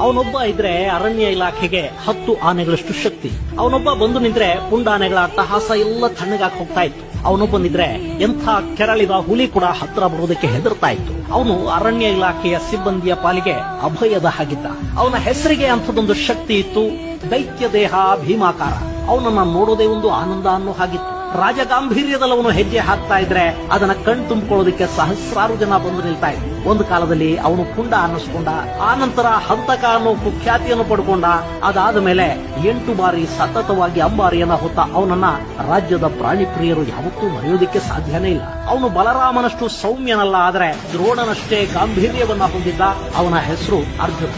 ಅವನೊಬ್ಬ ಇದ್ರೆ ಅರಣ್ಯ ಇಲಾಖೆಗೆ 10 ಆನೆಗಳಷ್ಟು ಶಕ್ತಿ. ಅವನೊಬ್ಬ ಬಂದು ನಿಂತ್ರೆ ಪುಂಡಾನೆಗಳ ಅಟ್ಟಹಾಸ ಎಲ್ಲ ತಣ್ಣಗಾಗಿ ಹೋಗ್ತಾ ಇತ್ತು. ಅವನೊಬ್ಬನಿದ್ರೆ ಎಂಥ ಕೆರಳಿದ ಹುಲಿ ಕೂಡ ಹತ್ರ ಬರುವುದಕ್ಕೆ ಹೆದರ್ತಾ ಇತ್ತು. ಅವನು ಅರಣ್ಯ ಇಲಾಖೆಯ ಸಿಬ್ಬಂದಿಯ ಪಾಲಿಗೆ ಅಭಯದ ಹಾಗಿದ್ದ. ಅವನ ಹೆಸರಿಗೆ ಅಂಥದೊಂದು ಶಕ್ತಿ ಇತ್ತು, ದೈತ್ಯ ದೇಹ, ಭೀಮಾಕಾರ. ಅವನನ್ನ ನೋಡೋದೇ ಒಂದು ಆನಂದ ಅನ್ನೋ ಹಾಗಿತ್ತು. ರಾಜಗಾಂಭೀರ್ಯದಲ್ಲವನು ಹೆಜ್ಜೆ ಹಾಕ್ತಾ ಇದ್ರೆ ಅದನ್ನ ಕಣ್ ತುಂಬಿಕೊಳ್ಳೋದಕ್ಕೆ ಸಹಸ್ರಾರು ಜನ ಬಂದು ನಿಲ್ತಾ ಇದ್ರು. ಒಂದು ಕಾಲದಲ್ಲಿ ಅವನು ಪುಂಡ ಅನ್ನಿಸ್ಕೊಂಡ, ಆ ನಂತರ ಹಂತಕ ಅನ್ನೋ ಕುಖ್ಯಾತಿಯನ್ನು ಪಡ್ಕೊಂಡ. ಅದಾದ ಮೇಲೆ 8 ಬಾರಿ ಸತತವಾಗಿ ಅಂಬಾರಿಯನ್ನ ಹೊತ್ತ ಅವನನ್ನ ರಾಜ್ಯದ ಪ್ರಾಣಿ ಪ್ರಿಯರು ಯಾವತ್ತೂ ಮರೆಯೋದಕ್ಕೆ ಸಾಧ್ಯನೇ ಇಲ್ಲ. ಅವನು ಬಲರಾಮನಷ್ಟು ಸೌಮ್ಯನಲ್ಲ, ಆದರೆ ದ್ರೋಣನಷ್ಟೇ ಗಾಂಭೀರ್ಯವನ್ನ ಹೊಂದಿದ್ದ. ಅವನ ಹೆಸರು ಅರ್ಜುನ.